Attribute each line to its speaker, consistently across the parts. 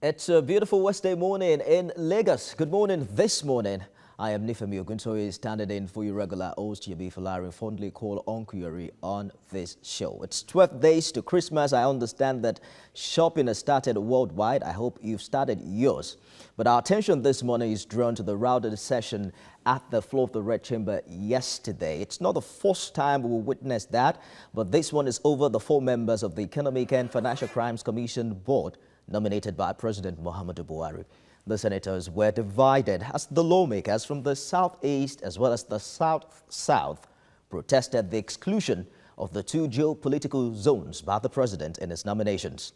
Speaker 1: It's a beautiful Wednesday morning in Lagos. Good morning this morning. I am Nifemi Oguntoye, standing in for your regular host, Yabi Falari, fondly called Uncle Yuri on this show. It's 12 days to Christmas. I understand that shopping has started worldwide. I hope you've started yours. But our attention this morning is drawn to the Rowdy session at the floor of the Red Chamber yesterday. It's not the first time we will witness that, but this one is over the 4 members of the Economic and Financial Crimes Commission Board, nominated by President Muhammadu Buhari. The senators were divided as the lawmakers from the southeast as well as the south protested the exclusion of the 2 geopolitical zones by the president in his nominations.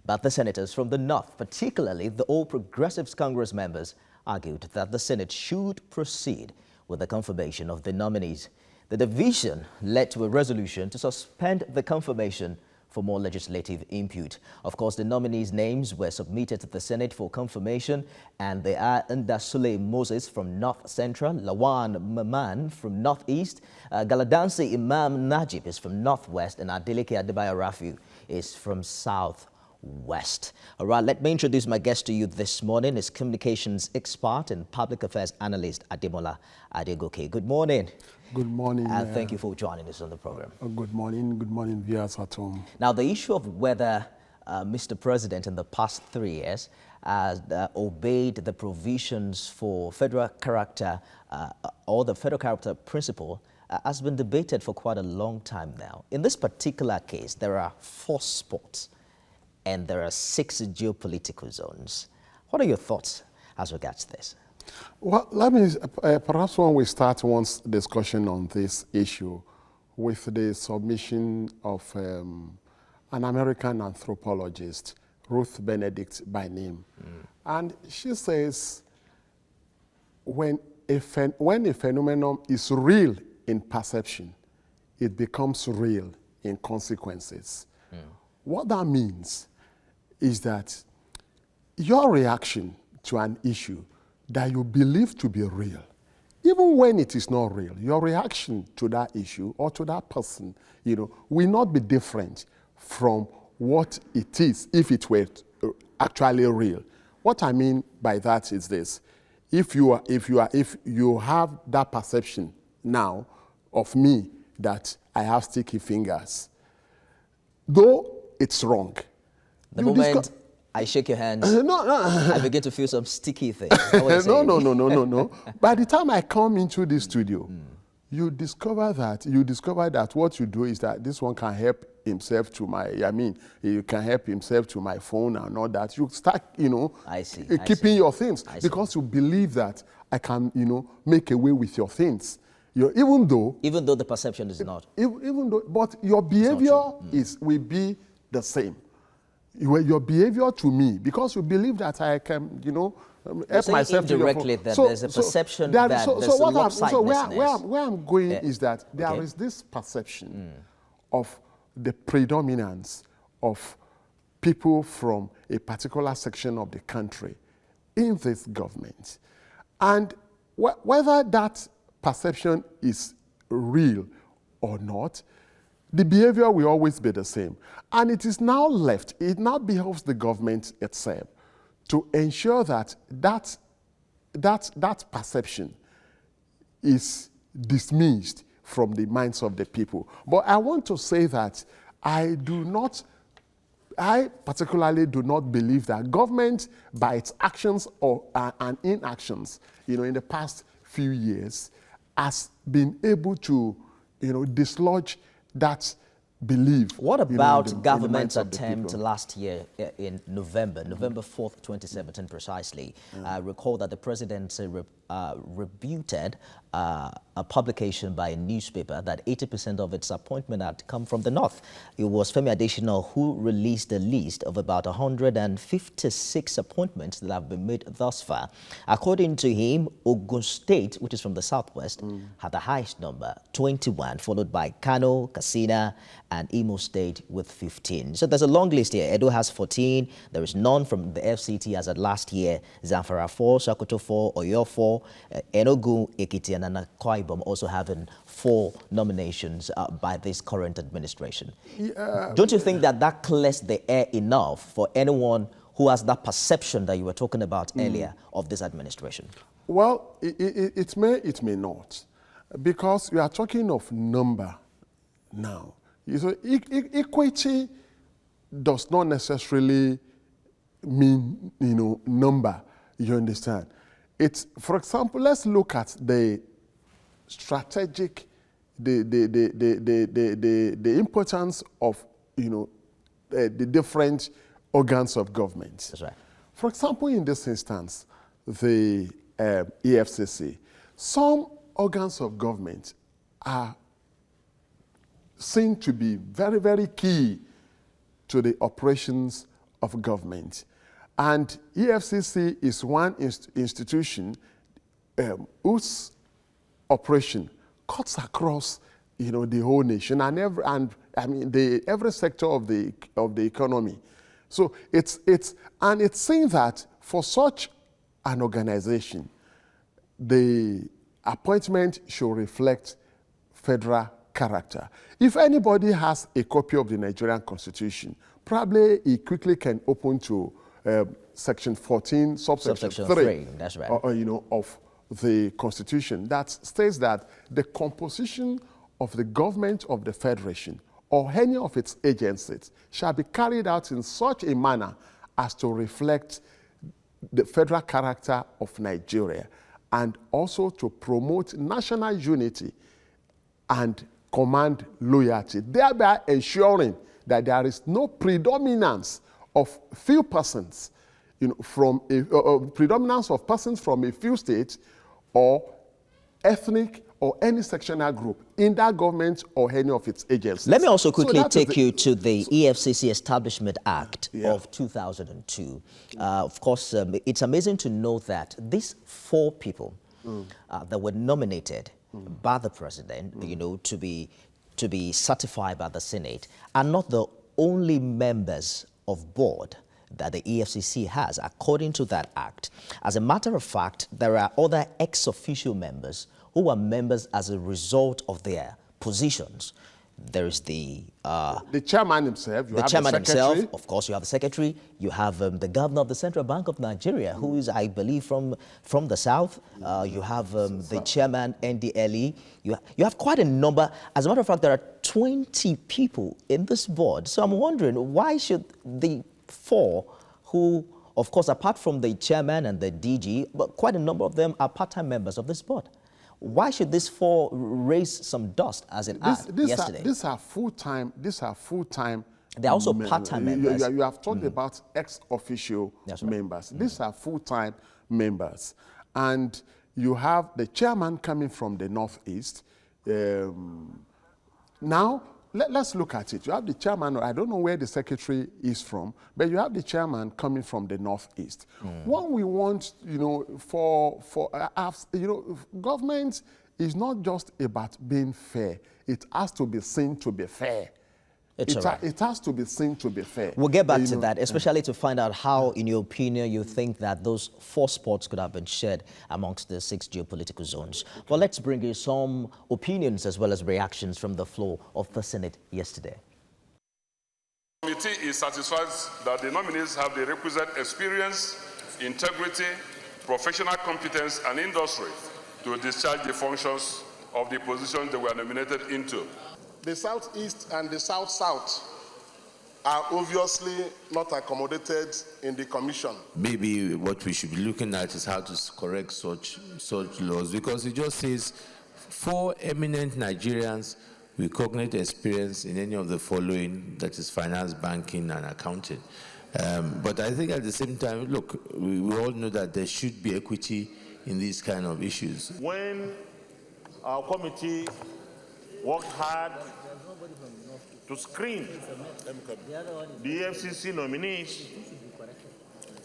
Speaker 1: But the senators from the north, particularly the All Progressives Congress members, argued that the Senate should proceed with the confirmation of the nominees. The division led to a resolution to suspend the confirmation for more legislative input. Of course, the nominees' names were submitted to the Senate for confirmation, and they are Ndasule Moses from North Central, Lawan Maman from Northeast, Galadansi Imam Najib is from Northwest, and Adeleke Adebayo Rafiu is from Southwest. All right, let me introduce my guest to you this morning. Is communications expert and public affairs analyst Ademola Adegoke. Good morning.
Speaker 2: Good morning.
Speaker 1: And thank you for joining us on the program.
Speaker 2: Good morning, viewers at home.
Speaker 1: Now, the issue of whether Mr. President in the past 3 years has obeyed the provisions for federal character or the federal character principle has been debated for quite a long time now. In this particular case, there are 4 spots and there are 6 geopolitical zones. What are your thoughts as regards this?
Speaker 2: Well, let me, perhaps when we start one's discussion on this issue with the submission of an American anthropologist, Ruth Benedict by name. And she says, when a phenomenon is real in perception, it becomes real in consequences. What that means is that your reaction to an issue that you believe to be real, even when it is not real, your reaction to that issue or to that person, will not be different from what it is if it were actually real. What I mean by that is this: if you have that perception now of me that I have sticky fingers, though it's wrong.
Speaker 1: The moment I shake your hands, I begin to feel some sticky things.
Speaker 2: No. By the time I come into the studio, you discover that what you do is that this one can help himself to you can help himself to my phone and all that. You start, keeping your things because you believe that I can, make away with your things. Even though
Speaker 1: the perception is not.
Speaker 2: But your behavior will be the same. Your behavior to me, because you believe that I can, help myself
Speaker 1: indirectly that there's a perception that there's lopsidedness.
Speaker 2: Where I'm going is that there is this perception of the predominance of people from a particular section of the country in this government. And whether that perception is real or not, the behavior will always be the same. And it is now left, it now behoves the government itself to ensure that that perception is dismissed from the minds of the people. But I want to say that I particularly do not believe that government, by its actions and inactions, in the past few years, has been able to, dislodge that belief.
Speaker 1: What about government's attempt last year in November 4th, 2017 precisely? I recall that the president rebutted a publication by a newspaper that 80% of its appointment had come from the north. It was Femi Adesina who released a list of about 156 appointments that have been made thus far. According to him, Ogun State, which is from the southwest, had the highest number, 21, followed by Kano, Katsina, and Imo State with 15. So there's a long list here. Edo has 14. There is none from the FCT as at last year. Zamfara 4, Sokoto 4, Oyo 4, Enugu, Ekiti, and Akwa Ibom also having 4 nominations by this current administration. Don't you think that clears the air enough for anyone who who has that perception that you were talking about earlier of this administration?
Speaker 2: Well, it may not, because we are talking of number now. So equity does not necessarily mean, number. You understand? It's, for example, let's look at the strategic, the importance of, the different organs of government.
Speaker 1: That's right.
Speaker 2: For example, in this instance, the EFCC, some organs of government are seen to be very, very key to the operations of government. And EFCC is one institution whose operation cuts across, the whole nation and every sector of the economy. So it's saying that for such an organization, the appointment should reflect federal character. If anybody has a copy of the Nigerian Constitution, probably he quickly can open to Section 14, subsection 3.
Speaker 1: That's right.
Speaker 2: Of the Constitution that states that the composition of the government of the Federation or any of its agencies shall be carried out in such a manner as to reflect the federal character of Nigeria, and also to promote national unity and command loyalty, thereby ensuring that there is no predominance of few persons, predominance of persons from a few states or ethnic or any sectional group in that government or any of its agencies.
Speaker 1: Let me also quickly take you to the EFCC Establishment Act of 2002. Of course, it's amazing to note that these 4 people that were nominated by the president, to be certified by the Senate, are not the only members of board that the EFCC has, according to that act. As a matter of fact, there are other ex-officio members who are members as a result of their positions. There is the
Speaker 2: chairman himself.
Speaker 1: The chairman himself, of course. You have the secretary. You have the governor of the Central Bank of Nigeria, who is, I believe, from the south. You have the chairman, NDLE. You have quite a number. As a matter of fact, there are 20 people in this board. So I'm wondering, why should the 4 who, of course, apart from the chairman and the DG, but quite a number of them are part-time members of this board? Why should these 4 raise some dust as it had yesterday?
Speaker 2: These are full-time.
Speaker 1: They're also part-time members.
Speaker 2: You have talked about ex-officio members. These are full-time members. And you have the chairman coming from the Northeast. Now, let's look at it. You have the chairman, I don't know where the secretary is from, but you have the chairman coming from the Northeast. What we want, government is not just about being fair. It has to be seen to be fair. It has to be seen to be fair.
Speaker 1: We'll get back to that, especially to find out how, in your opinion, you think that those 4 spots could have been shared amongst the 6 geopolitical zones. But let's bring you some opinions as well as reactions from the floor of the Senate yesterday.
Speaker 3: The committee is satisfied that the nominees have the requisite experience, integrity, professional competence, and industry to discharge the functions of the positions they were nominated into.
Speaker 4: The Southeast and the South-South are obviously not accommodated in the commission.
Speaker 5: Maybe what we should be looking at is how to correct such laws, because it just says 4 eminent Nigerians with cognate experience in any of the following, that is finance, banking, and accounting. But I think at the same time, look, we all know that there should be equity in these kind of issues.
Speaker 6: When our committee worked hard to screen the EFCC nominees,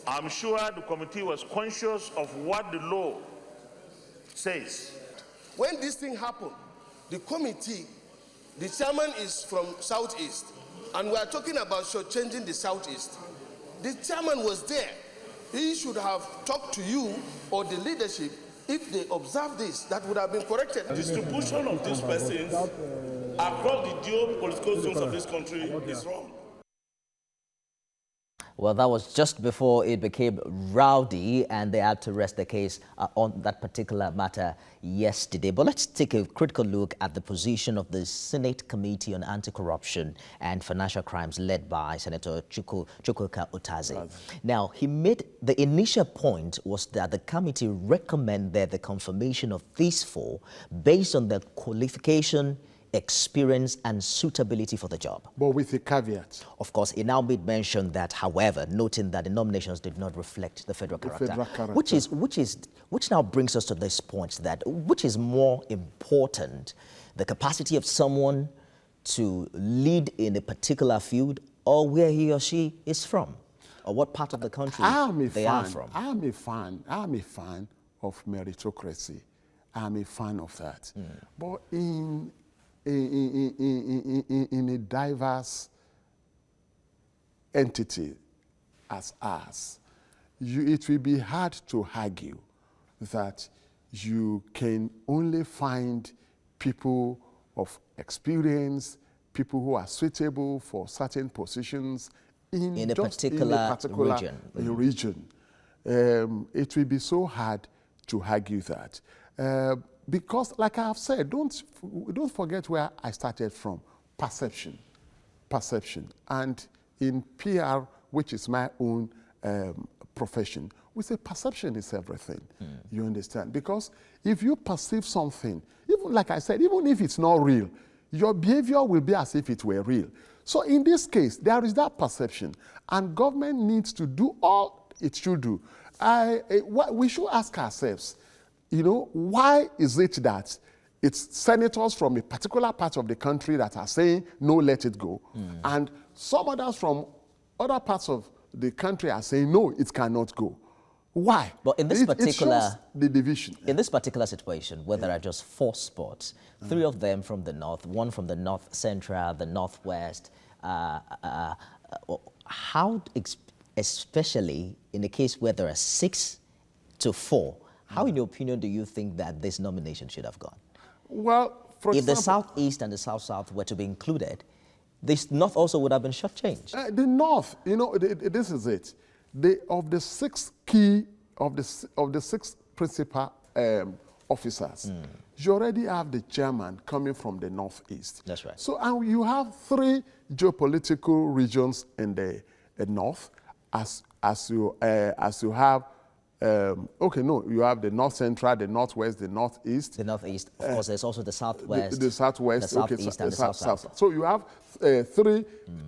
Speaker 6: I'm sure the committee was conscious of what the law says.
Speaker 4: When this thing happened, the committee, the chairman is from Southeast, and we are talking about shortchanging the Southeast. The chairman was there. He should have talked to you or the leadership. If they observe this, that would have been corrected.
Speaker 6: Distribution of these persons across the geopolitical zones of this country is wrong.
Speaker 1: Well, that was just before it became rowdy, and they had to rest the case on that particular matter yesterday. But let's take a critical look at the position of the Senate Committee on Anti-Corruption and Financial Crimes led by Senator Chukwuka Otaze. Now, he made the initial point was that the committee recommended the confirmation of these four based on their qualification, experience and suitability for the job.
Speaker 2: But with a caveat.
Speaker 1: Of course, he now made mention that, however, noting that the nominations did not reflect the federal character. Which now brings us to this point, that which is more important, the capacity of someone to lead in a particular field, or where he or she is from, or what part of the country they are from.
Speaker 2: I'm a fan of meritocracy. I'm a fan of that. But in a diverse entity as us, it will be hard to argue that you can only find people of experience, people who are suitable for certain positions in a particular region. It will be so hard to argue that. Because, like I have said, don't forget where I started from, perception. And in PR, which is my own profession, we say perception is everything. You understand? Because if you perceive something, even like I said, even if it's not real, your behavior will be as if it were real. So in this case, there is that perception, and government needs to do all it should do. We should ask ourselves, you know, why is it that it's senators from a particular part of the country that are saying, no, let it go, and some others from other parts of the country are saying, no, it cannot go? Why?
Speaker 1: But in this particular
Speaker 2: the division.
Speaker 1: In this particular situation, where there are just 4 spots, 3 of them from the north, 1 from the north central, the northwest, how, especially in the case where there are 6 to 4, how, in your opinion, do you think that this nomination should have gone?
Speaker 2: Well, for
Speaker 1: if
Speaker 2: example,
Speaker 1: the Southeast and the South-South were to be included, this North also would have been shortchanged.
Speaker 2: The North, you know, this is it. Of the 6 principal officers, you already have the chairman coming from the Northeast.
Speaker 1: That's right.
Speaker 2: So and you have 3 geopolitical regions in the North, as you have. You have the North Central, the Northwest, the Northeast.
Speaker 1: The Northeast, of course, there's also the Southwest.
Speaker 2: The Southwest,
Speaker 1: the Southeast, and the South.
Speaker 2: So you have 3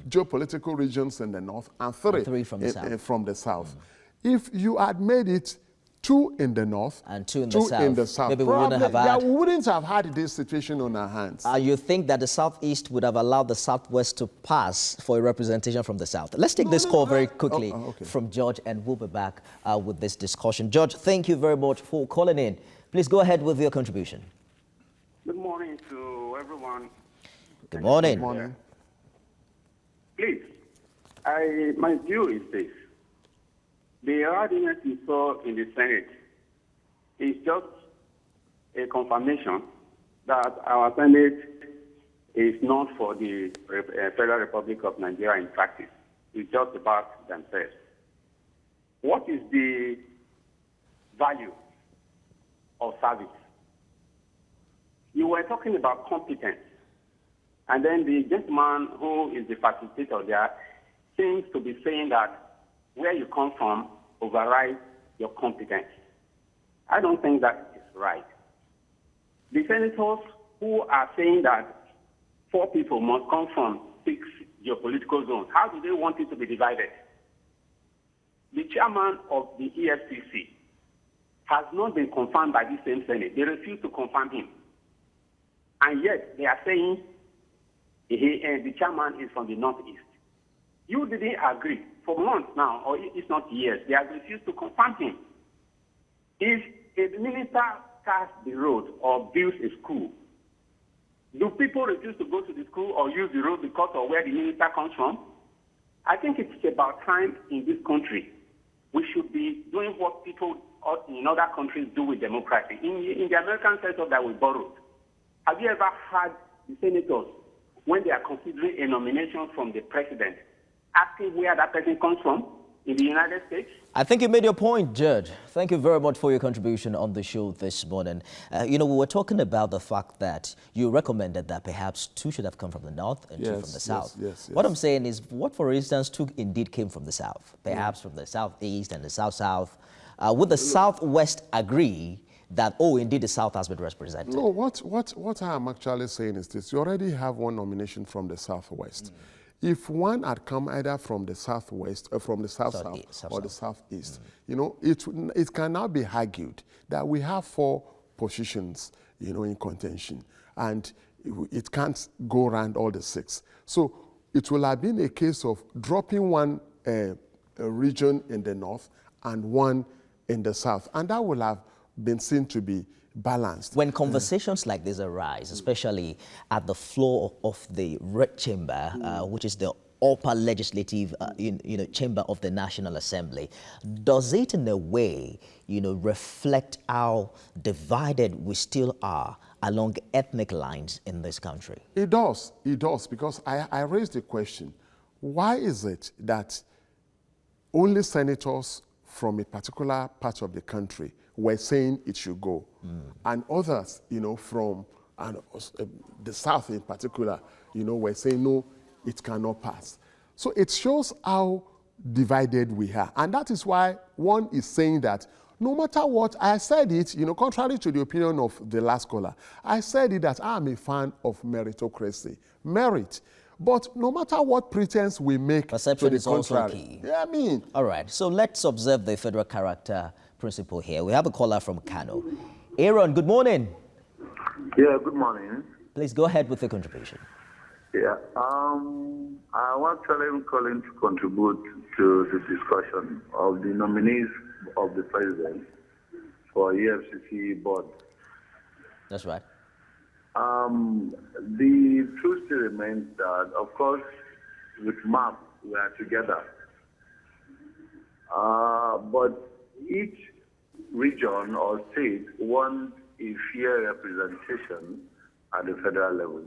Speaker 2: geopolitical regions in the North and 3 from the South. If you had made it 2 in the North
Speaker 1: and 2 in
Speaker 2: the South,
Speaker 1: maybe we wouldn't have
Speaker 2: had this situation on our hands.
Speaker 1: You think that the Southeast would have allowed the Southwest to pass for a representation from the South? Let's take this call very quickly from George, and we'll be back with this discussion. George, thank you very much for calling in. Please go ahead with your contribution.
Speaker 7: Good morning to everyone.
Speaker 1: Good morning.
Speaker 2: Good morning.
Speaker 7: Please, my view is this. The argument we saw in the Senate is just a confirmation that our Senate is not for the Federal Republic of Nigeria in practice. It's just about themselves. What is the value of service? You were talking about competence, and then the gentleman who is the facilitator there seems to be saying that where you come from overrides your competence. I don't think that is right. The senators who are saying that 4 people must come from 6 geopolitical zones, how do they want it to be divided? The chairman of the EFCC has not been confirmed by the same Senate. They refuse to confirm him. And yet they are saying the chairman is from the Northeast. You didn't agree for months now, or if not years. They have refused to confirm him. If a minister cars the road or builds a school, do people refuse to go to the school or use the road because of where the minister comes from? I think it's about time in this country we should be doing what people in other countries do with democracy. In the American setup that we borrowed, have you ever had the senators, when they are considering a nomination from the president, asking where that person comes from? in the United States?
Speaker 1: I think you made your point, Judge. Thank you very much for your contribution on the show this morning. We were talking about the fact that you recommended that perhaps 2 should have come from the north and 2 from the south.
Speaker 2: Yes.
Speaker 1: What I'm saying is, what, for instance, 2 indeed came from the south, perhaps from the southeast and the south-south. Would the southwest agree that, indeed, the south has been represented?
Speaker 2: No, what I am actually saying is this. You already have one nomination from the southwest. If one had come either from the southwest, from the south-south or the southeast, it can now be argued that we have 4 positions, in contention, and it can't go around all the 6. So it will have been a case of dropping one region in the north and one in the south, and that will have been seen to be balanced.
Speaker 1: When conversations like this arise, especially at the floor of the Red Chamber, which is the upper legislative chamber of the National Assembly, does it in a way, reflect how divided we still are along ethnic lines in this country?
Speaker 2: It does, because I raised the question, why is it that only senators from a particular part of the country were saying it should go, and others, from the south in particular, were saying no, it cannot pass. So it shows how divided we are, and that is why one is saying that no matter what, I said it, contrary to the opinion of the last caller, I said it that I'm a fan of meritocracy, merit. But no matter what pretense we make
Speaker 1: perception
Speaker 2: to the
Speaker 1: is also
Speaker 2: contrary.
Speaker 1: key.
Speaker 2: Yeah, I mean.
Speaker 1: All right, so let's observe the federal character principle here. We have a caller from Kano. Aaron, good morning.
Speaker 8: Yeah, good morning.
Speaker 1: Please go ahead with the contribution.
Speaker 8: Yeah, I was calling to contribute to the discussion of the nominees of the president for EFCC board.
Speaker 1: That's right.
Speaker 8: The truth still remains that, of course, with MAP, we are together. But each region or state wants a fair representation at the federal level.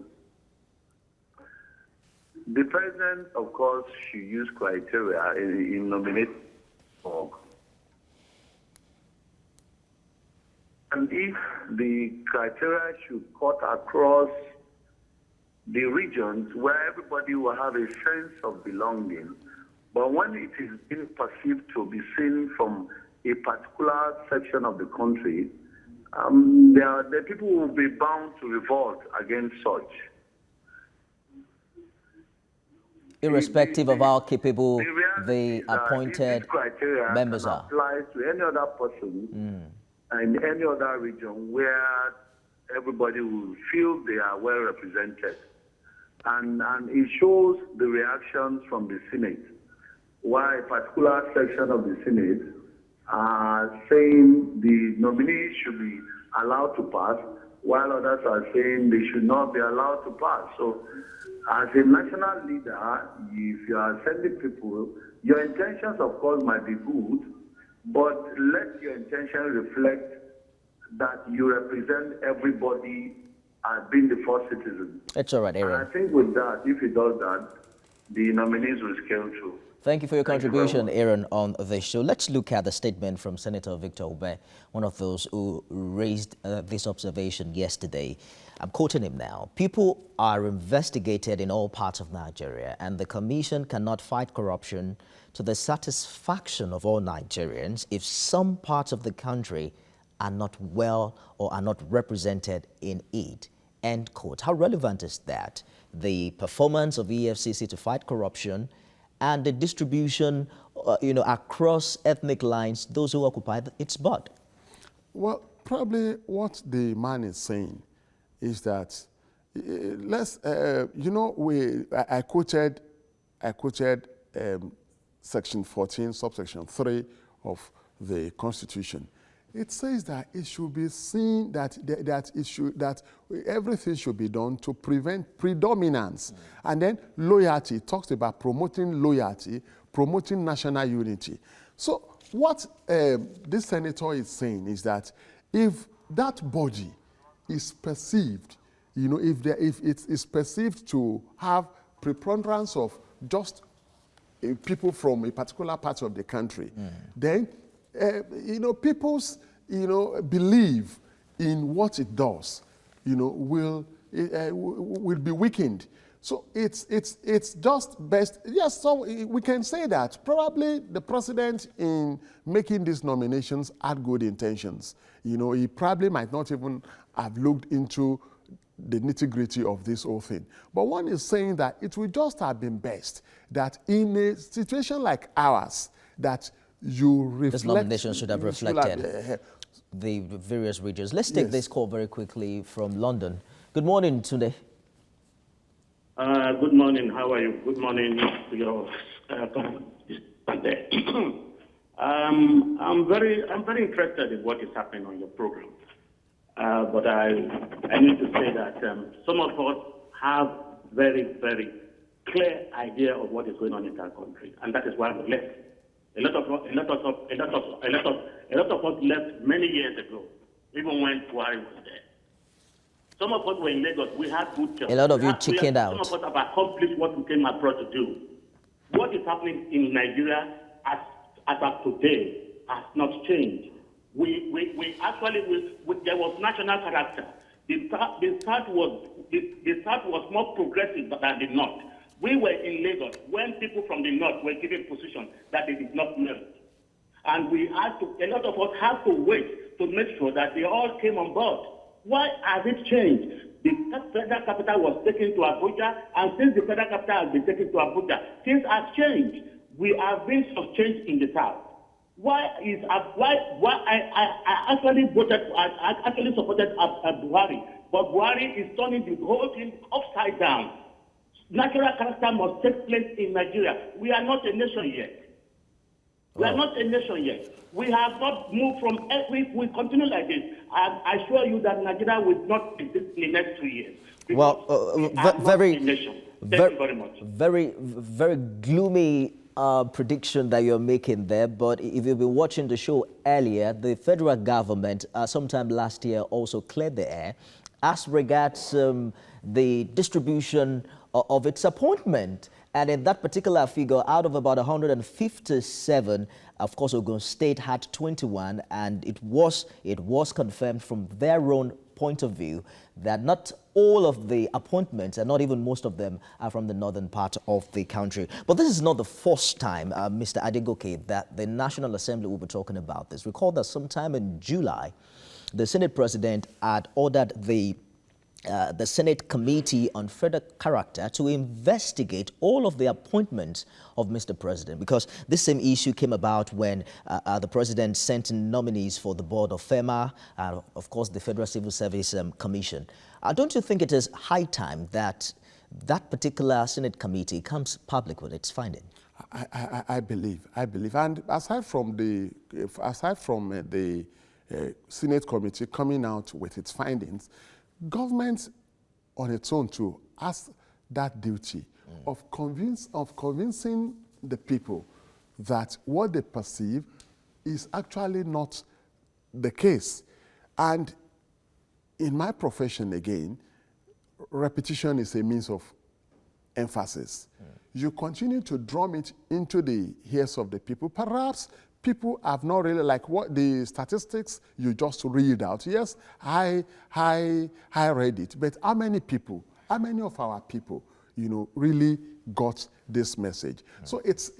Speaker 8: The president, of course, should use criteria in nominating. And if the criteria should cut across the regions where everybody will have a sense of belonging, but when it is being perceived to be seen from a particular section of the country, the people will be bound to revolt against such.
Speaker 1: Irrespective of how capable the appointed members are.
Speaker 8: Applies to any other person in any other region where everybody will feel they are well represented. And it shows the reactions from the Senate, why a particular section of the Senate are saying the nominees should be allowed to pass, while others are saying they should not be allowed to pass. So as a national leader, if you are sending people, your intentions, of course, might be good, but let your intention reflect that you represent everybody as being the first citizen.
Speaker 1: It's all right, Aaron.
Speaker 8: And I think with that, if he does that, the nominees will scale through.
Speaker 1: Thank you for your contribution, Aaron, on this show. Let's look at the statement from Senator Victor Ube, one of those who raised this observation yesterday. I'm quoting him now. People are investigated in all parts of Nigeria, and the Commission cannot fight corruption to the satisfaction of all Nigerians if some parts of the country are not well or are not represented in it. End quote. How relevant is that? The performance of EFCC to fight corruption and the distribution, across ethnic lines, those who occupy its board? Well,
Speaker 2: probably what the man is saying is that I quoted Section 14, subsection 3 of the Constitution. It says that it should be seen that everything should be done to prevent predominance. And then loyalty, it talks about promoting loyalty, promoting national unity. So what this senator is saying is that if that body is perceived, if it is perceived to have preponderance of just people from a particular part of the country, then, people's, belief in what it does, will be weakened. So it's just best. Yes, so we can say that probably the president in making these nominations had good intentions. He probably might not even have looked into the nitty-gritty of this whole thing. But one is saying that it would just have been best that in a situation like ours, that you reflect. This
Speaker 1: nomination should have reflected the various regions. Let's take this call very quickly from London. Good morning, Tunde.
Speaker 9: Good morning. How are you? Good morning to your I'm very interested in what is happening on your program. But I need to say that some of us have very, very clear idea of what is going on in our country, and that is why we left. A lot of us left many years ago, even when Buhari was there. Some of us were in Lagos. We had good jobs.
Speaker 1: A lot of you chickened out.
Speaker 9: Some of us have accomplished what we came abroad to do. What is happening in Nigeria as of today has not changed. We actually there was national character. The South was more progressive than the North. We were in Lagos when people from the North were given positions that they did not merit. And a lot of us have to wait to make sure that they all came on board. Why has it changed? The federal capital was taken to Abuja, and since the federal capital has been taken to Abuja, things have changed. We have been some change in the South. I actually supported Buhari, but Buhari is turning the whole thing upside down. Natural character must take place in Nigeria. We are not a nation yet. We are not a nation yet. We have not moved from. We continue like this. I assure you that Nigeria will not exist in the next 2 years.
Speaker 1: Very,
Speaker 9: Thank you very much.
Speaker 1: Very gloomy prediction that you're making there. But if you've been watching the show earlier, the federal government sometime last year also cleared the air as regards the distribution of its appointment. And in that particular figure, out of about 157, of course, Ogun State had 21, and it was confirmed from their own point of view that not all of the appointments, and not even most of them, are from the northern part of the country. But this is not the first time, Mr. Adegoke, that the National Assembly will be talking about this. Recall that sometime in July, the Senate President had ordered the Senate Committee on Federal Character to investigate all of the appointments of Mr. President, because this same issue came about when the President sent in nominees for the board of FEMA and, of course, the Federal Civil Service Commission. Don't you think it is high time that that particular Senate Committee comes public with its finding?
Speaker 2: I believe, and aside from the Senate Committee coming out with its findings, government on its own too has that duty of convincing the people that what they perceive is actually not the case. And in my profession, again, repetition is a means of emphasis. You continue to drum it into the ears of the people. Perhaps people have not really, like what the statistics you just read out. Yes, I read it, but how many of our people, really got this message? So it's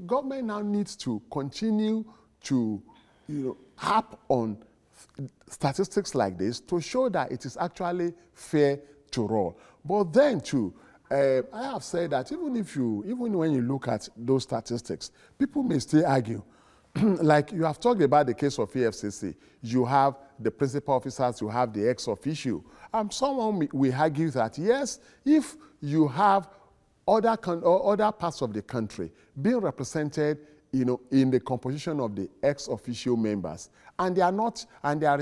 Speaker 2: government now needs to continue to, harp on statistics like this to show that it is actually fair to roll. But then too, I have said that even when you look at those statistics, people may still argue. Like you have talked about the case of EFCC, you have the principal officers, you have the ex officio. Someone will argue that yes, if you have other parts of the country being represented, in the composition of the ex officio members, and they are not, and there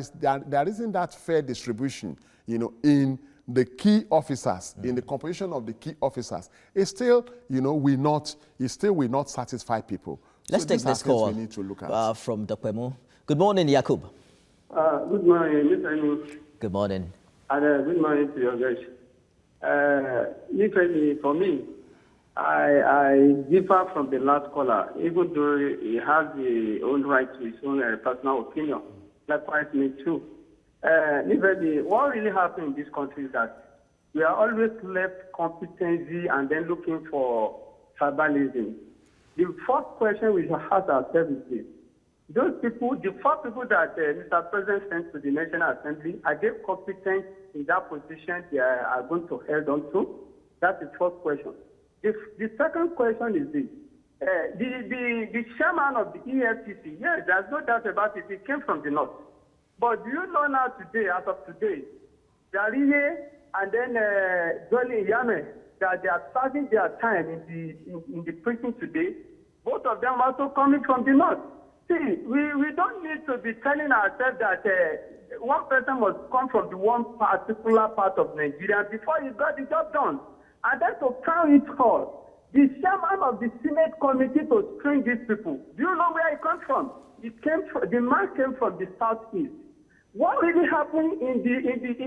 Speaker 2: isn't that fair distribution, in the key officers, in the composition of the key officers, it still, will not satisfy people.
Speaker 1: Let's take this call from Dokwemu. Good morning, Yakub.
Speaker 10: Good morning, Mr. Inu.
Speaker 1: Good morning.
Speaker 10: And good morning to your guys. For me, I differ from the last caller, even though he has his own right to his own personal opinion. Likewise, me too. What really happens in this country is that we are always left competency and then looking for tribalism. The first question we should ask ourselves is this. Those people, the four people that Mr. President sent to the National Assembly, are they competent in that position they are going to hold on to? That's the first question. The second question is this. The chairman of the EFCC, yes, there's no doubt about it, he came from the north. But do you know now today, as of today, Dariye and then Jolly Yame, that they are starting their time in the prison today, both of them also coming from the north. See, we don't need to be telling ourselves that one person must come from the one particular part of Nigeria before he got the job done. And then to crown it all, the chairman of the Senate committee to screen these people, do you know where he comes from? The man came from the southeast. What really happened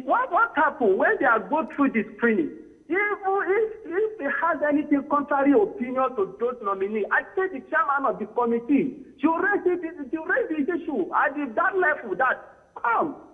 Speaker 10: what happened when they are go through the screening? If they have anything contrary opinion to those nominees, I think the chairman of the committee should raise this issue at that level that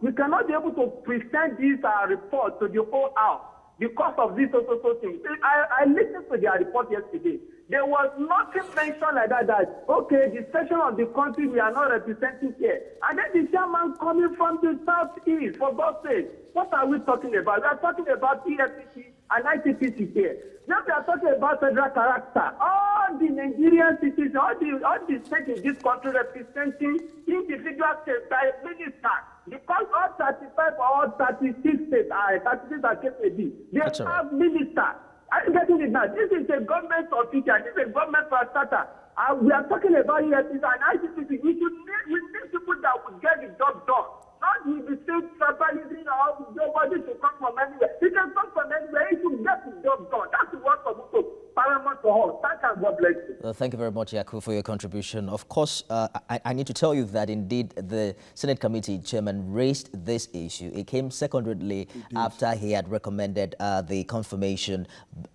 Speaker 10: we cannot be able to present this report to the whole house because of this also thing. I listened to their report yesterday. There was nothing mentioned like that, okay, the section of the country we are not representing here. And then the chairman coming from the southeast, for God's sake. What are we talking about? We are talking about EFCC and ICPC here. Now we are talking about federal character. All the Nigerian citizens, all the states in this country representing individual states by minister. Because all 35 or all 36 states are KPD. They have ministers. I'm getting it now. This is a government official. This is a government for a starter. We are talking about EFCC and ICPC. We need people that will get the job done. Not with the same tribalism or nobody to come from anywhere. He can come from anywhere. He should get the job done. That's the work of people. Paramount for all. Thank you and God bless you.
Speaker 1: Thank you very much, Yaku, for your contribution. Of course, I need to tell you that indeed the Senate Committee Chairman raised this issue. It came secondly after he had recommended the confirmation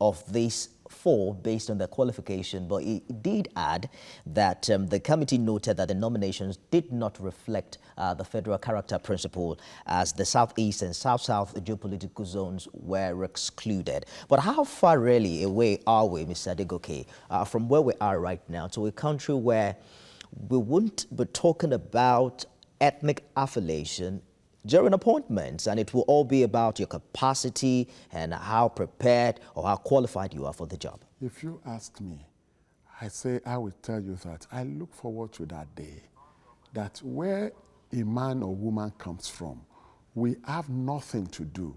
Speaker 1: of these four based on their qualification, but he did add that the committee noted that the nominations did not reflect the federal character principle as the southeast and south-south geopolitical zones were excluded. But how far really away are we, Mr. Adegoke, from where we are right now to a country where we wouldn't be talking about ethnic affiliation during appointments, and it will all be about your capacity and how prepared or how qualified you are for the job?
Speaker 2: If you ask me, I will tell you that I look forward to that day, that where a man or woman comes from, we have nothing to do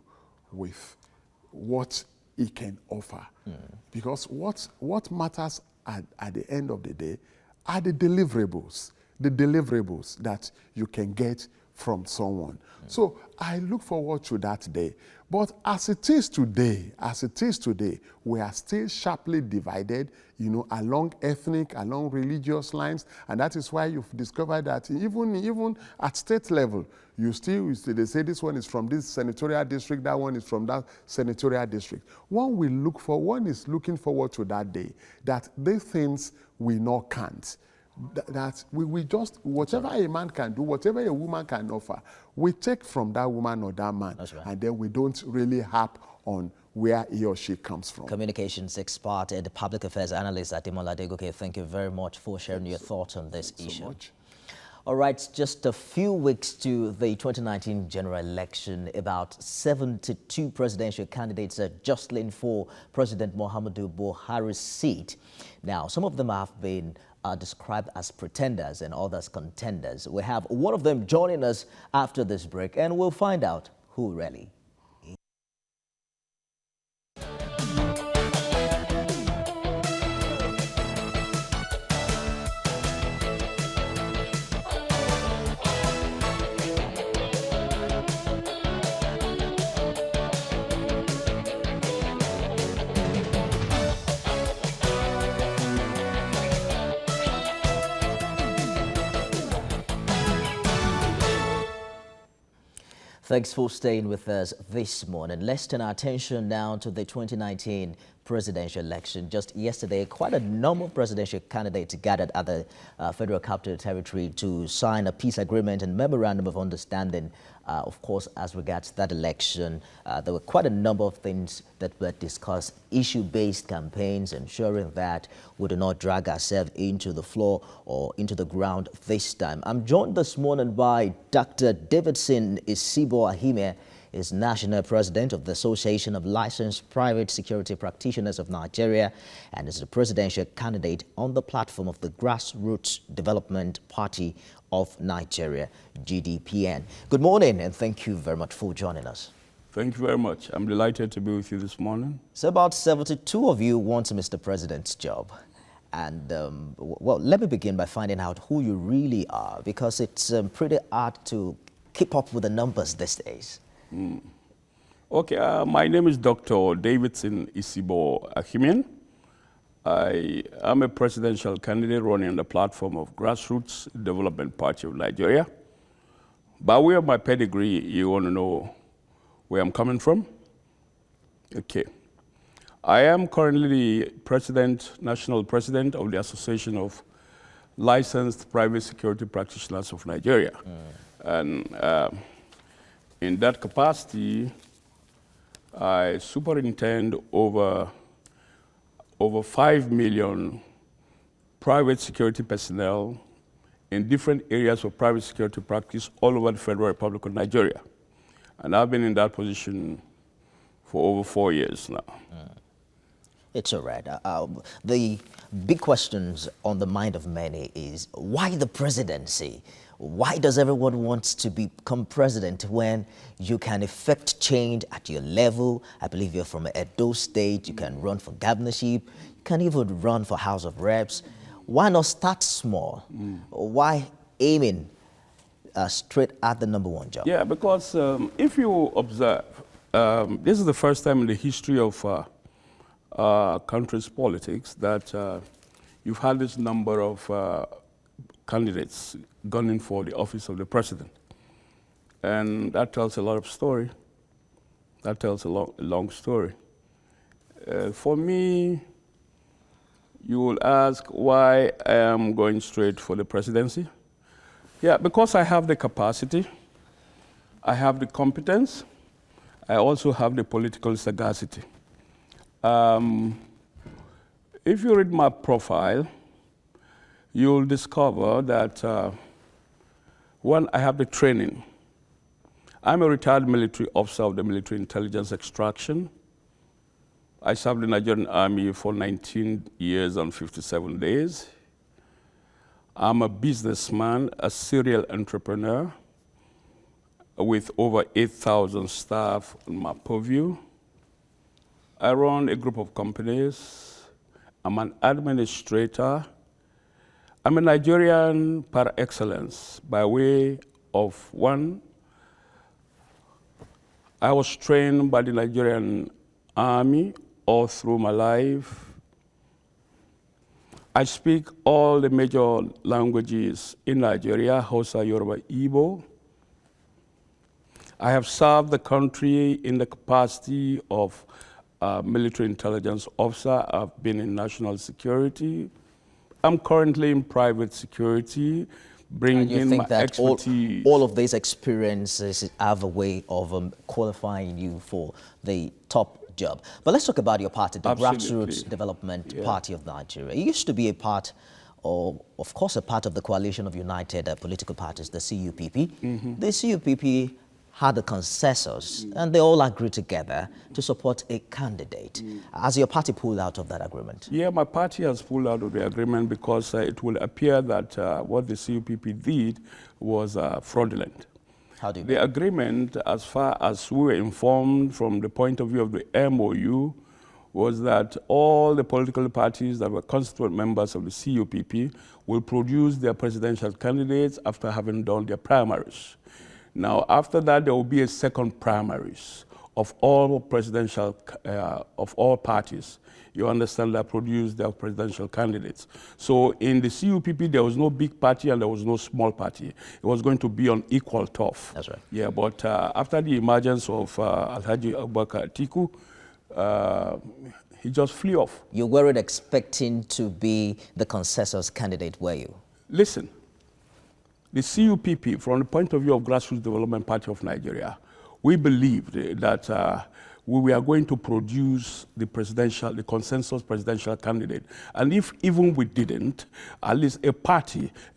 Speaker 2: with what he can offer. Because what matters at the end of the day are the deliverables that you can get from someone. So I look forward to that day. But as it is today, we are still sharply divided, along ethnic, along religious lines, and that is why you've discovered that even at state level, they say this one is from this senatorial district, that one is from that senatorial district. One is looking forward to that day, that these things we not can't. That we just, whatever a man can do, whatever a woman can offer, we take from that woman or that man, and then we don't really harp on where he or she comes from.
Speaker 1: Communications expert and public affairs analyst Ademola Adegoke, thank you very much for sharing your thoughts on this issue. So much. All right, just a few weeks to the 2019 general election, about 72 presidential candidates are jostling for President Muhammadu Buhari's seat. Now, some of them have been described as pretenders and others contenders. We have one of them joining us after this break, and we'll find out who really. Thanks for staying with us this morning. Let's turn our attention now to the 2019 presidential election. Just yesterday, quite a number of presidential candidates gathered at the Federal Capital Territory to sign a peace agreement and memorandum of understanding. Of course, as regards that election, there were quite a number of things that were discussed, issue-based campaigns, ensuring that we do not drag ourselves into the floor or into the ground this time. I'm joined this morning by Dr. Davidson Isibo-Ahime, is National President of the Association of Licensed Private Security Practitioners of Nigeria and is the presidential candidate on the platform of the Grassroots Development Party of Nigeria, GDPN. Good morning and thank you very much for joining us.
Speaker 11: Thank you very much. I'm delighted to be with you this morning.
Speaker 1: So about 72 of you want Mr. President's job. And, well, let me begin by finding out who you really are, because it's pretty hard to keep up with the numbers these days.
Speaker 11: Okay, my name is Dr. Davidson Isibo-Ahime. I am a presidential candidate running on the platform of Grassroots Development Party of Nigeria. By way of my pedigree, you want to know where I'm coming from? Okay. I am currently the national president of the Association of Licensed Private Security Practitioners of Nigeria. And in that capacity, I superintend over 5 million private security personnel in different areas of private security practice all over the Federal Republic of Nigeria. And I've been in that position for over 4 years now.
Speaker 1: It's all right. The big questions on the mind of many is, why the presidency? Why does everyone want to become president when you can effect change at your level? I believe you're from Edo State, you can run for governorship, you can even run for House of Reps. Why not start small? Why aiming straight at the #1 job?
Speaker 11: Yeah, because if you observe, this is the first time in the history of country's politics that you've had this number of candidates gunning for the office of the president. And that tells a lot of story. That tells a long story. For me, you will ask why I am going straight for the presidency. Yeah, because I have the capacity, I have the competence, I also have the political sagacity. If you read my profile, you'll discover that one, I have the training. I'm a retired military officer of the military intelligence extraction. I served in the Nigerian Army for 19 years and 57 days. I'm a businessman, a serial entrepreneur with over 8,000 staff on my purview. I run a group of companies. I'm an administrator. I'm a Nigerian par excellence by way of one, I was trained by the Nigerian Army all through my life. I speak all the major languages in Nigeria, Hausa, Yoruba, Igbo. I have served the country in the capacity of military intelligence officer. I've been in national security. I'm currently in private security, bringing in my expertise.
Speaker 1: All of these experiences have a way of qualifying you for the top job. But let's talk about your party, the Grassroots Development Party of Nigeria. You used to be a part, or of course a part of the coalition of united political parties, the CUPP. The CUPP had a consensus and they all agreed together to support a candidate. Has your party pulled out of that agreement?
Speaker 11: Yeah, my party has pulled out of the agreement because it will appear that what the CUPP did was fraudulent.
Speaker 1: How do you
Speaker 11: mean? The agreement, as far as we were informed from the point of view of the MOU, was that all the political parties that were constituent members of the CUPP will produce their presidential candidates after having done their primaries. Now, after that, there will be a second primaries of all presidential, of all parties. You understand, that produce their presidential candidates. So in the CUPP, there was no big party and there was no small party. It was going to be on equal turf.
Speaker 1: That's right.
Speaker 11: Yeah, but after the emergence of Alhaji Abubakar Atiku, He just flew off.
Speaker 1: You weren't expecting to be the consensus candidate, were you?
Speaker 11: Listen, the CUPP, from the point of view of Grassroots Development Party of Nigeria, we believed that we are going to produce the consensus presidential candidate. And if even we didn't, at least a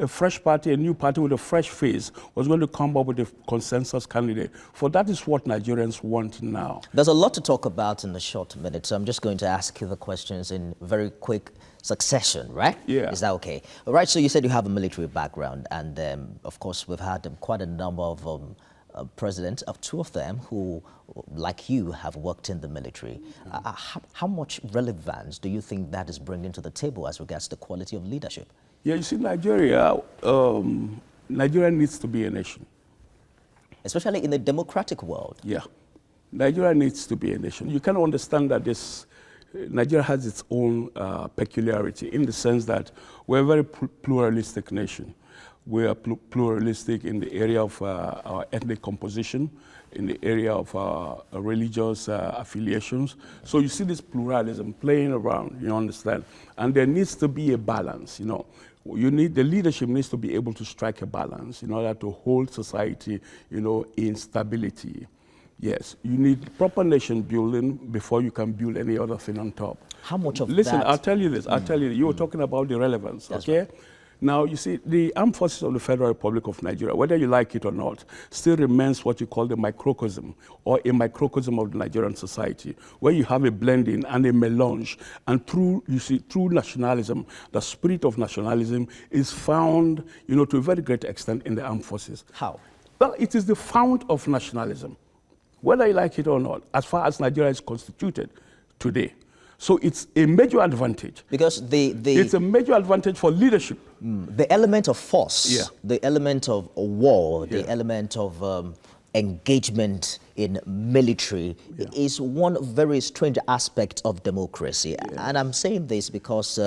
Speaker 11: fresh party, a new party with a fresh face was going to come up with a consensus candidate. For that is what Nigerians want now.
Speaker 1: There's a lot to talk about in a short minute, so I'm just going to ask you the questions in very quick succession, right?
Speaker 11: Yeah.
Speaker 1: Is that okay? All right, so you said you have a military background, and of course we've had quite a number of presidents, of two of them who, like you, have worked in the military. How much relevance do you think that is bringing to the table as regards the quality of leadership?
Speaker 11: Yeah, you see, Nigeria needs to be a nation.
Speaker 1: Especially in a democratic world.
Speaker 11: Yeah, Nigeria needs to be a nation. You can understand that Nigeria has its own peculiarity in the sense that we're a very pluralistic nation. We are pluralistic in the area of our ethnic composition, in the area of our religious affiliations. So you see this pluralism playing around, you understand? And there needs to be a balance, the leadership needs to be able to strike a balance in order to hold society, in stability. Yes, you need proper nation building before you can build any other thing on top.
Speaker 1: How much of
Speaker 11: Listen,
Speaker 1: that?
Speaker 11: I'll tell you this, you were talking about the relevance,
Speaker 1: That's
Speaker 11: okay?
Speaker 1: right.
Speaker 11: Now, you see, the armed forces of the Federal Republic of Nigeria, whether you like it or not, still remains what you call the microcosm, or a microcosm of the Nigerian society, where you have a blending and a melange. And through nationalism, the spirit of nationalism is found, to a very great extent in the armed forces.
Speaker 1: How?
Speaker 11: Well, it is the fount of nationalism, whether you like it or not, as far as Nigeria is constituted today. So it's a major advantage.
Speaker 1: Because
Speaker 11: it's a major advantage for leadership.
Speaker 1: The element of force,
Speaker 11: Yeah.
Speaker 1: the element of war,
Speaker 11: Yeah.
Speaker 1: the element of engagement in military is one very strange aspect of democracy. And I'm saying this because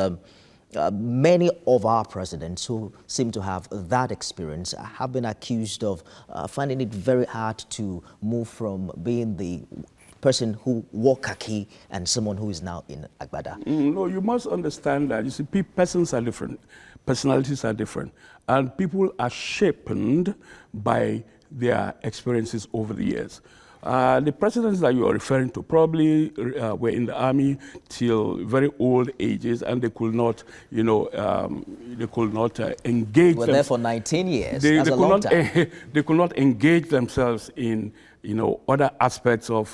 Speaker 1: many of our presidents who seem to have that experience have been accused of finding it very hard to move from being the person who wore khaki and someone who is now in Agbada.
Speaker 11: No, you must understand that. You see, persons are different, personalities are different, and people are shaped by their experiences over the years. The presidents that you are referring to probably were in the army till very old ages, and they could not, engage.
Speaker 1: Were there for 19 years.
Speaker 11: They
Speaker 1: That's a long time.
Speaker 11: They could not engage themselves in, other aspects of,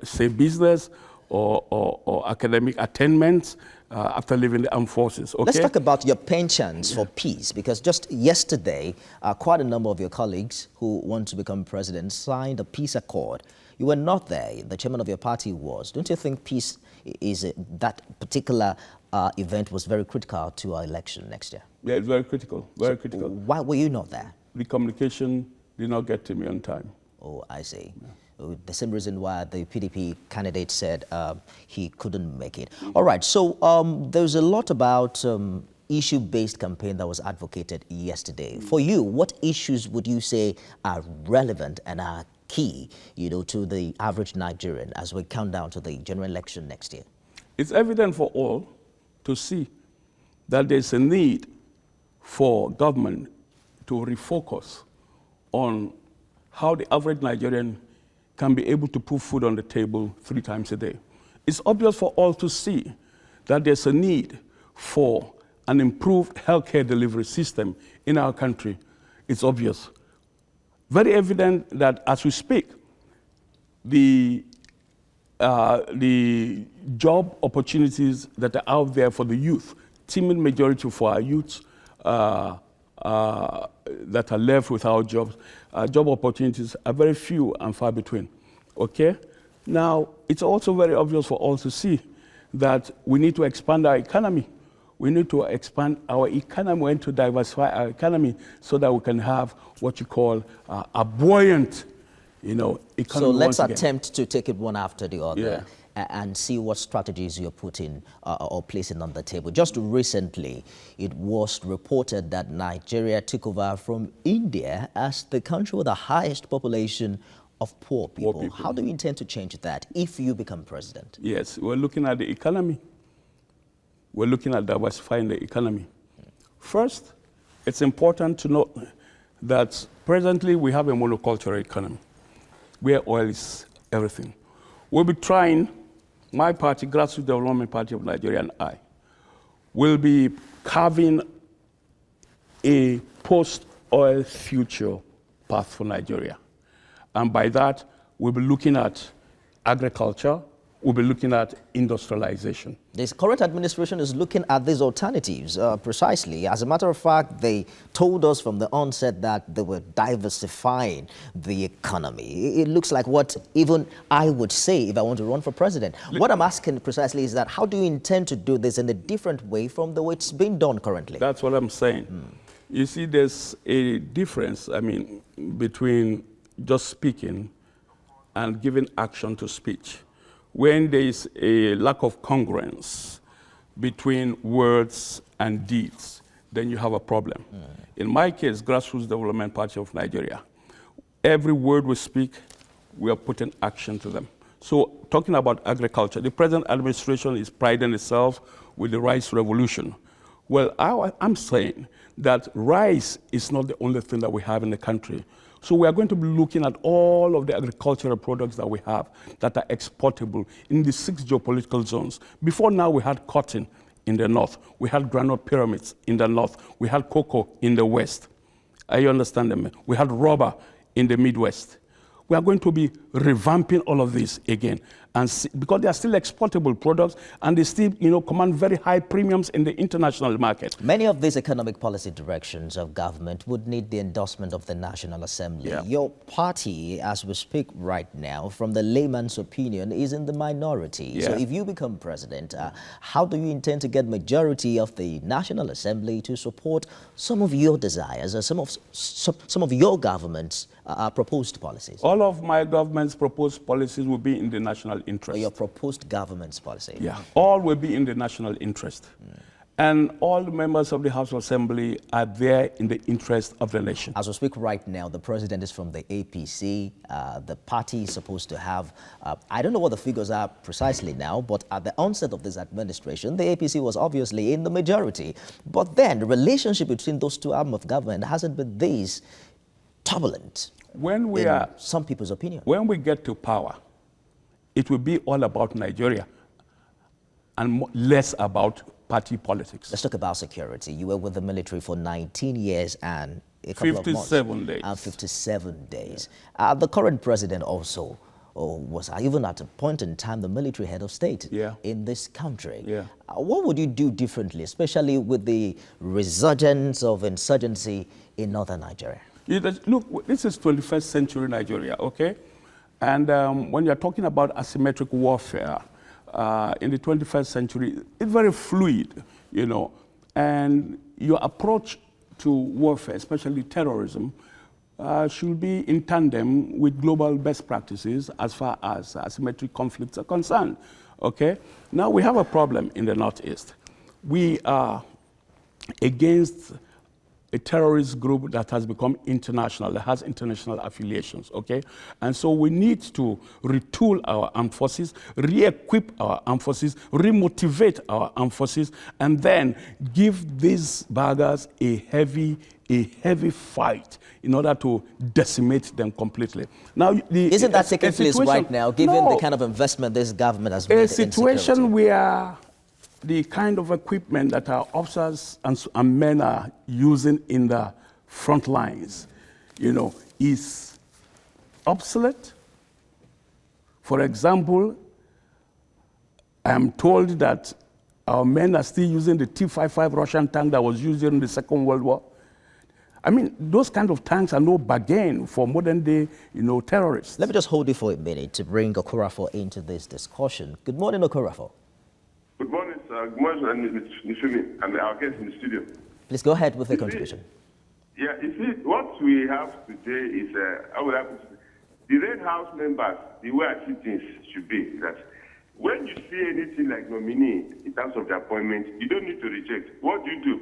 Speaker 11: say, business or academic attainments after leaving the armed forces. Okay?
Speaker 1: Let's talk about your penchants for peace, because just yesterday, quite a number of your colleagues who want to become president signed a peace accord. You were not there. The chairman of your party was. Don't you think peace is that particular event was very critical to our election next year?
Speaker 11: Yeah, it's very critical, very critical.
Speaker 1: Why were you not there?
Speaker 11: The communication did not get to me on time.
Speaker 1: Oh, I see. Yeah. The same reason why the PDP candidate said he couldn't make it. All right, so there's a lot about issue-based campaign that was advocated yesterday. For you, what issues would you say are relevant and are key, to the average Nigerian as we count down to the general election next year?
Speaker 11: It's evident for all to see that there's a need for government to refocus on how the average Nigerian can be able to put food on the table 3 times a day. It's obvious for all to see that there's a need for an improved healthcare delivery system in our country. It's obvious. Very evident that as we speak, the job opportunities that are out there for the youth, timid majority for our youths that are left without jobs, job opportunities are very few and far between, okay? Now, it's also very obvious for all to see that we need to expand our economy. We need to expand our economy. We need to diversify our economy so that we can have what you call a buoyant, economy.
Speaker 1: So let's attempt to take it one after the other. And see what strategies you're putting or placing on the table. Just recently, it was reported that Nigeria took over from India as the country with the highest population of poor people. How do you intend to change that if you become president?
Speaker 11: Yes, we're looking at the economy. We're looking at diversifying the economy. First, it's important to note that presently we have a monocultural economy where oil is everything. We'll be trying, my party, Grassroots Development Party of Nigeria, and I, will be carving a post-oil future path for Nigeria. And by that, we'll be looking at agriculture, we'll be looking at industrialization.
Speaker 1: This current administration is looking at these alternatives precisely. As a matter of fact, they told us from the onset that they were diversifying the economy. It looks like what even I would say if I want to run for president. What I'm asking precisely is that how do you intend to do this in a different way from the way it's being done currently?
Speaker 11: That's what I'm saying. You see, there's a difference, between just speaking and giving action to speech. When there is a lack of congruence between words and deeds, then you have a problem. In my case, Grassroots Development Party of Nigeria, every word we speak, we are putting action to them. So talking about agriculture, the present administration is priding itself with the rice revolution. Well, I'm saying that rice is not the only thing that we have in the country. So we are going to be looking at all of the agricultural products that we have that are exportable in the 6 geopolitical zones. Before now, we had cotton in the north. We had granite pyramids in the north. We had cocoa in the west. Are you understanding me? We had rubber in the Midwest. We are going to be revamping all of this again, and because they are still exportable products and they still, command very high premiums in the international market.
Speaker 1: Many of these economic policy directions of government would need the endorsement of the National Assembly.
Speaker 11: Yeah.
Speaker 1: Your party, as we speak right now, from the layman's opinion, is in the minority.
Speaker 11: Yeah.
Speaker 1: So if you become president, how do you intend to get majority of the National Assembly to support some of your desires or some of your government's proposed policies?
Speaker 11: All of my government's proposed policies will be in the national interest.
Speaker 1: Or your proposed government's policy?
Speaker 11: Yeah, all will be in the national interest. And all the members of the House of Assembly are there in the interest of the nation.
Speaker 1: As we speak right now, the president is from the APC. The party is supposed to have, I don't know what the figures are precisely now, but at the onset of this administration, the APC was obviously in the majority. But then the relationship between those two arms of government hasn't been this turbulent.
Speaker 11: When we
Speaker 1: in some people's opinion.
Speaker 11: When we get to power, it will be all about Nigeria and less about party politics.
Speaker 1: Let's talk about security. You were with the military for 19 years and a couple of months.
Speaker 11: 57 days.
Speaker 1: And 57 days. The current president also was even at a point in time the military head of state in this country.
Speaker 11: Yeah.
Speaker 1: What would you do differently, especially with the resurgence of insurgency in northern Nigeria?
Speaker 11: Look, this is 21st century Nigeria, okay? And when you're talking about asymmetric warfare in the 21st century, it's very fluid, and your approach to warfare, especially terrorism, should be in tandem with global best practices as far as asymmetric conflicts are concerned, okay? Now, we have a problem in the Northeast. We are against a terrorist group that has become international, that has international affiliations, okay? And so we need to retool our armed forces, re-equip our armed forces, re-motivate our armed forces, and then give these baggers a heavy fight in order to decimate them completely. Now,
Speaker 1: isn't that taking place right now, given the kind of investment this government has made in security?
Speaker 11: A situation where the kind of equipment that our officers and men are using in the front lines, is obsolete. For example, I'm told that our men are still using the T-55 Russian tank that was used during the Second World War. Those kind of tanks are no bargain for modern day, terrorists.
Speaker 1: Let me just hold you for a minute to bring Okorafor into this discussion. Good morning, Okorafor.
Speaker 12: Good morning, sir. Good morning, Ms. Nifumi, and our guests in the studio.
Speaker 1: Please go ahead with the contribution.
Speaker 12: Yeah, you see, what we have today is, the Red House members, the way I see things should be that when you see anything like nominee in terms of the appointment, you don't need to reject. What do?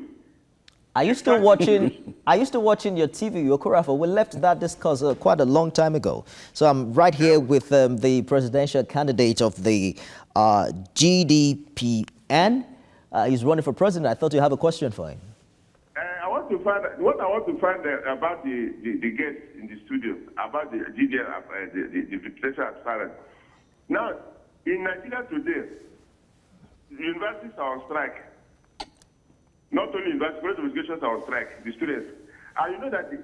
Speaker 1: Are you still watching? I used to watch in your TV, Okorafor. We left that discourse quite a long time ago. So I'm right here with the presidential candidate of the GDPN. He's running for president. I thought you have a question for him.
Speaker 12: I want to find about the guests in the studio, about the GDL, the presidential aspirant. Now, in Nigeria today, universities are on strike. Not only universities, but educations are on strike, the students. And you know that the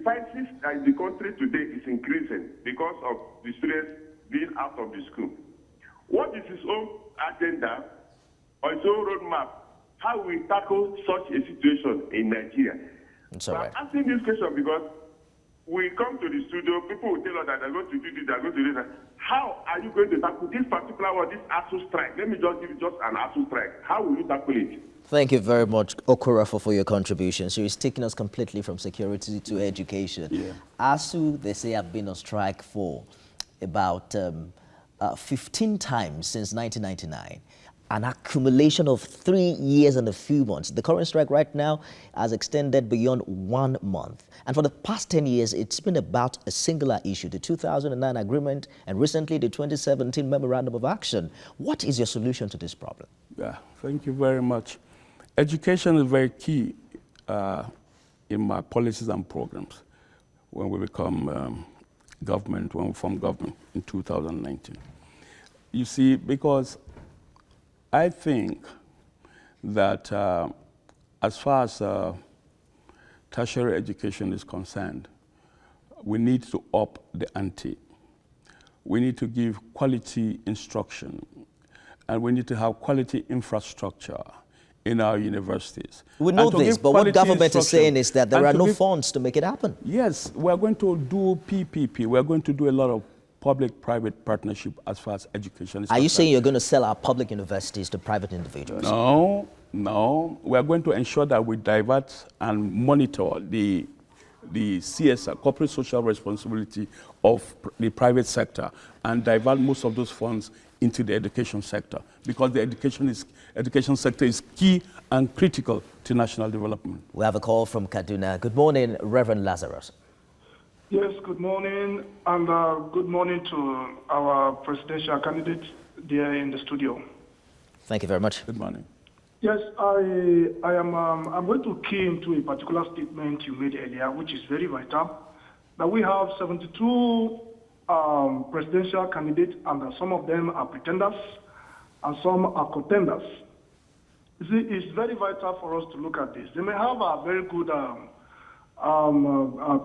Speaker 12: crisis in the country today is increasing because of the students being out of the school. What is his own agenda or his own roadmap? How we tackle such a situation in Nigeria?
Speaker 1: So I'm
Speaker 12: asking this question because we come to the studio, people will tell us that they're going to do this, they're going to do that. How are you going to tackle this particular one, this ASU strike? Let me just give you just an ASU strike. How will you tackle it?
Speaker 1: Thank you very much, Okorafor, for your contribution. So he's taking us completely from security to education.
Speaker 11: Yeah.
Speaker 1: ASU, they say, have been on strike for about 15 times since 1999. An accumulation of 3 years and a few months. The current strike right now has extended beyond 1 month. And for the past 10 years, it's been about a singular issue, the 2009 agreement and recently the 2017 memorandum of action. What is your solution to this problem?
Speaker 11: Yeah, thank you very much. Education is very key in my policies and programs when we become government, when we form government in 2019. You see, because I think that as far as tertiary education is concerned, we need to up the ante. We need to give quality instruction, and we need to have quality infrastructure in our universities.
Speaker 1: We know this, but what government is saying is that there are no funds to make it happen.
Speaker 11: Yes, we are going to do PPP. We are going to do a lot of public-private partnership as far as education is concerned.
Speaker 1: Are you saying you're going to sell our public universities to private individuals?
Speaker 11: No, no. We are going to ensure that we divert and monitor the CSR, corporate social responsibility of the private sector, and divert most of those funds into the education sector, because the education sector is key and critical to national development.
Speaker 1: We have a call from Kaduna. Good morning, Reverend Lazarus.
Speaker 13: Yes, good morning, and good morning to our presidential candidate there in the studio.
Speaker 1: Thank you very much.
Speaker 11: Good morning.
Speaker 13: Yes, I'm going to key into a particular statement you made earlier, which is very vital, that we have 72 presidential candidates, and some of them are pretenders, and some are contenders. You see, it's very vital for us to look at this. They may have a very good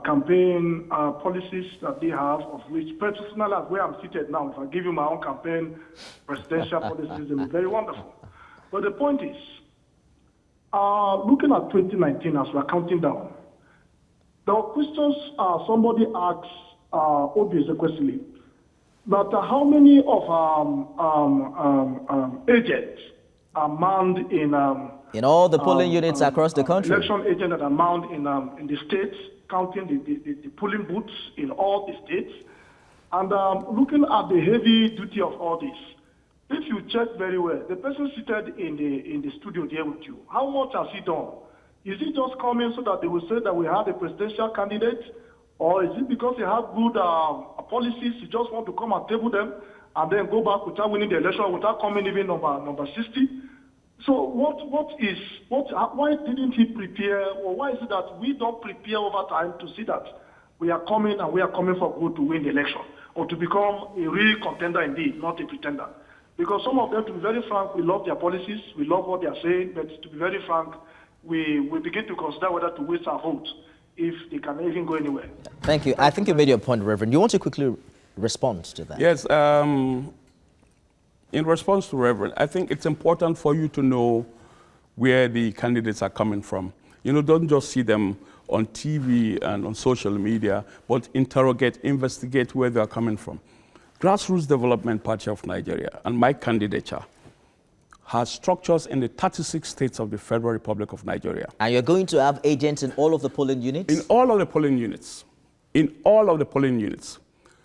Speaker 13: campaign policies that they have, of which personally, as where I'm seated now, if I give you my own campaign presidential policies, they're very wonderful. But the point is, looking at 2019 as we're counting down, there were questions somebody asked Obi Ezekwesili, but how many of agents are manned in
Speaker 1: all the polling units across the country?
Speaker 13: Election agents that are manned in the states, counting the polling booths in all the states, and looking at the heavy duty of all this. If you check very well, the person seated in the studio there with you, how much has he done? Is he just coming so that they will say that we have a presidential candidate? Or is it because they have good policies, you just want to come and table them and then go back without winning the election, without coming even number 60? So why didn't he prepare, or why is it that we don't prepare over time to see that we are coming and we are coming for good to win the election, or to become a real contender indeed, not a pretender? Because some of them, to be very frank, we love their policies, we love what they are saying, but to be very frank, we begin to consider whether to waste our vote if they can even go anywhere.
Speaker 1: Thank you. I think you made your point, Reverend. You want to quickly respond to that?
Speaker 11: Yes. In response to Reverend, I think it's important for you to know where the candidates are coming from. You know, don't just see them on TV and on social media, but interrogate, investigate where they are coming from. Grassroots Development Party of Nigeria and my candidature has structures in the 36 states of the Federal Republic of Nigeria.
Speaker 1: And you're going to have agents in all of the polling units?
Speaker 11: In all of the polling units. In all of the polling units.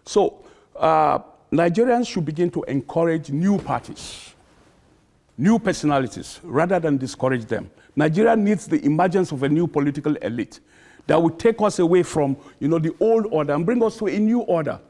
Speaker 11: So Nigerians should begin to encourage new parties, new personalities, rather than discourage them. Nigeria needs the emergence of a new political elite. that will take us away from, the old order and bring us to a new order.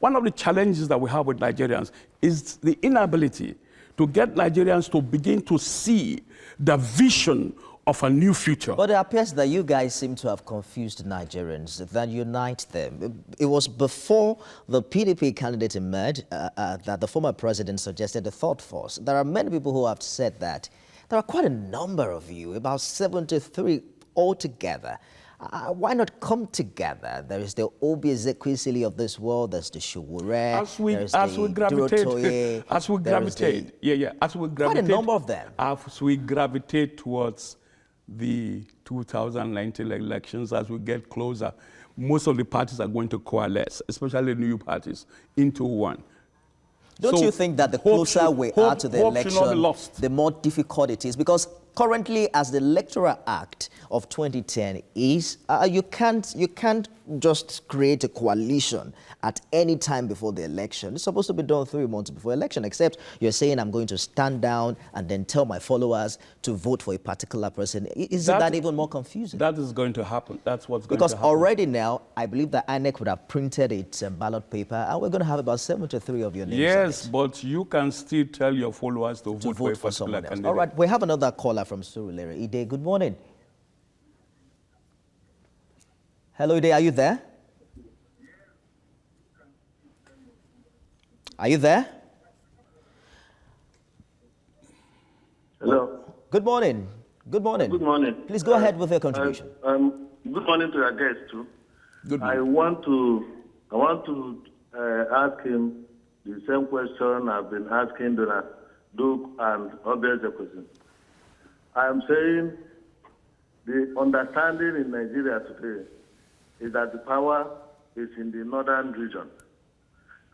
Speaker 11: One of the challenges that we have with Nigerians is the inability to get Nigerians to begin to see the vision of a new future.
Speaker 1: But it appears that you guys seem to have confused Nigerians, that unite them. It was before the PDP candidate emerged that the former president suggested the thought force. There are many people who have said that. There are quite a number of you, about 73 altogether. Why not come together? There is the Obi Ezekwesili of this world, there's the Shuwure,
Speaker 11: as we gravitate, as we gravitate,
Speaker 1: quite a number of them.
Speaker 11: As we gravitate towards the 2019 elections, as we get closer, most of the parties are going to coalesce, especially new parties, into one.
Speaker 1: Don't you think that the closer we are to the election, the more difficult it is? Because currently, as the Electoral Act of 2010 is, you can't just create a coalition at any time before the election. It's supposed to be done 3 months before election, except you're saying I'm going to stand down and then tell my followers to vote for a particular person. Isn't that even more confusing?
Speaker 11: That is going to happen. That's what's going to happen.
Speaker 1: Because already now, I believe that INEC would have printed its ballot paper, and we're going to have about 73 of your names.
Speaker 11: Yes, but you can still tell your followers to vote for a particular candidate.
Speaker 1: All right, we have another caller from Surulere. Ide, good morning. Hello, Ide, are you there? Are you there?
Speaker 14: Hello.
Speaker 1: Good morning. Good morning.
Speaker 14: Good morning.
Speaker 1: Please go ahead with your contribution.
Speaker 14: Good morning to your guest too.
Speaker 11: Good morning.
Speaker 14: I want to ask him the same question I've been asking Donald Duke and others. I am saying the understanding in Nigeria today is that the power is in the northern region,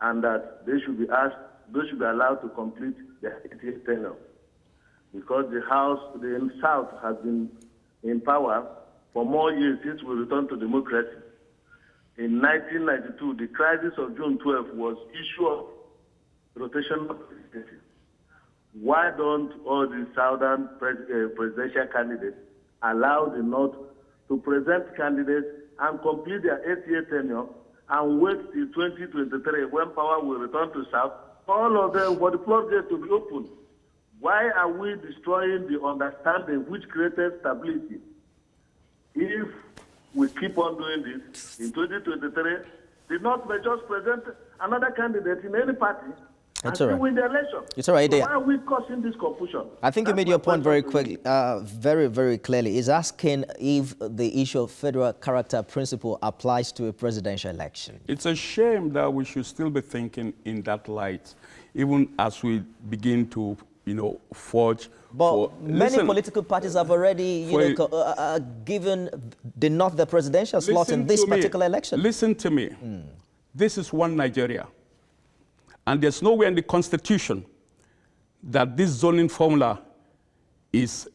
Speaker 14: and that they should be allowed to complete their 8-year tenure, because the South has been in power for more years since we returned to democracy. In 1992, the crisis of June 12 was issue of rotation of presidency. Why don't all the southern presidential candidates allow the North to present candidates and complete their 8-year tenure and wait till 2023 when power will return to South, all of them for the floodgates to be open? Why are we destroying the understanding which created stability? If we keep on doing this, in 2023, the North may just present another candidate in any party and still win the election.
Speaker 1: It's all right,
Speaker 14: so why are we causing this confusion?
Speaker 1: I think you made your point very quickly, very, very clearly. He's asking if the issue of federal character principle applies to a presidential election.
Speaker 11: It's a shame that we should still be thinking in that light, even as we begin to, forge.
Speaker 1: But many political parties have already, given the North the presidential slot in this particular election.
Speaker 11: Listen to me. This is one Nigeria. And there's nowhere in the Constitution that this zoning formula is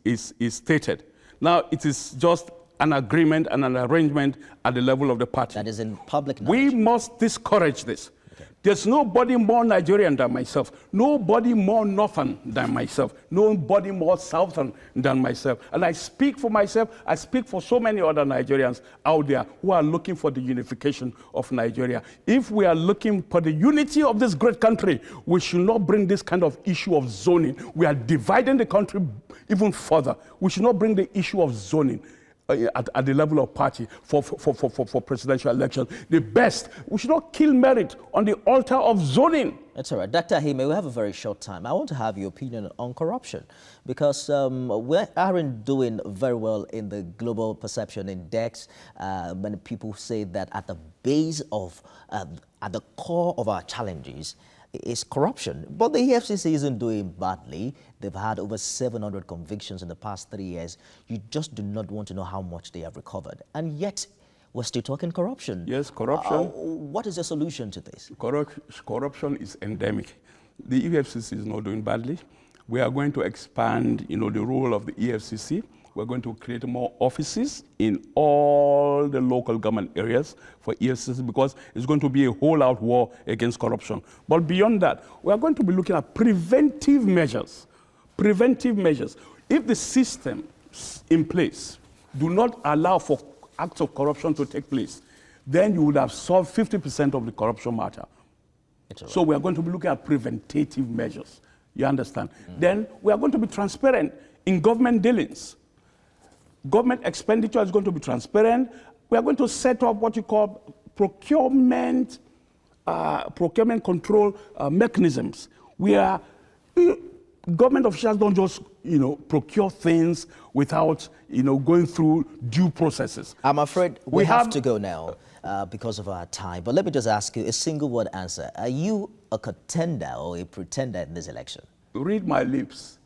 Speaker 11: stated. Now, it is just an agreement and an arrangement at the level of the party.
Speaker 1: That is in public knowledge.
Speaker 11: We must discourage this. Okay. There's nobody more Nigerian than myself, nobody more Northern than myself, nobody more Southern than myself. And I speak for myself, I speak for so many other Nigerians out there who are looking for the unification of Nigeria. If we are looking for the unity of this great country, we should not bring this kind of issue of zoning. We are dividing the country even further. We should not bring the issue of zoning at the level of party for presidential elections. The best, we should not kill merit on the altar of zoning.
Speaker 1: That's all right. Dr. Hime, we have a very short time. I want to have your opinion on corruption, because we aren't doing very well in the Global Perception Index. Many people say that at the base of, at the core of our challenges is corruption. But the EFCC isn't doing badly. They've had over 700 convictions in the past 3 years. You just do not want to know how much they have recovered. And yet, we're still talking corruption.
Speaker 11: Yes, corruption.
Speaker 1: What is the solution to this?
Speaker 11: Corruption is endemic. The EFCC is not doing badly. We are going to expand, the role of the EFCC. We're going to create more offices in all the local government areas for EFCC, because it's going to be a whole-out war against corruption. But beyond that, we are going to be looking at preventive measures. Preventive measures. If the systems in place do not allow for acts of corruption to take place, then you would have solved 50% of the corruption matter. So we are going to be looking at preventative measures. You understand? Then we are going to be transparent in government dealings. Government expenditure is going to be transparent. We are going to set up what you call procurement control mechanisms, where government officials don't just, procure things without, going through due processes.
Speaker 1: I'm afraid we have to go now because of our time. But let me just ask you a single word answer. Are you a contender or a pretender in this election?
Speaker 11: Read my lips.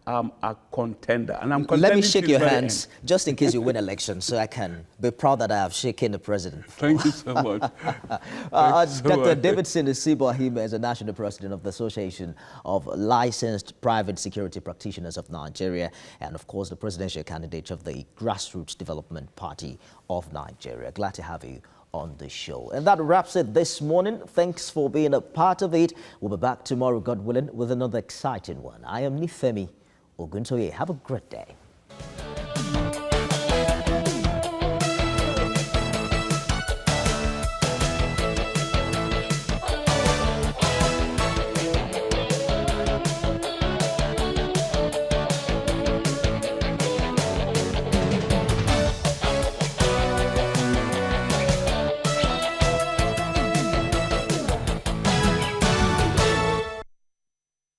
Speaker 11: I'm a contender, and I'm contending.
Speaker 1: Let me shake your hands, just in case you win election, so I can be proud that I have shaken the president.
Speaker 11: Thank you so much.
Speaker 1: Dr. Davidson Isibo is the national president of the Association of Licensed Private Security Practitioners of Nigeria, and of course the presidential candidate of the Grassroots Development Party of Nigeria. Glad to have you on the show. And that wraps it this morning. Thanks for being a part of it. We'll be back tomorrow, God willing, with another exciting one. I am Nifemi Oguntoye. Have a great day.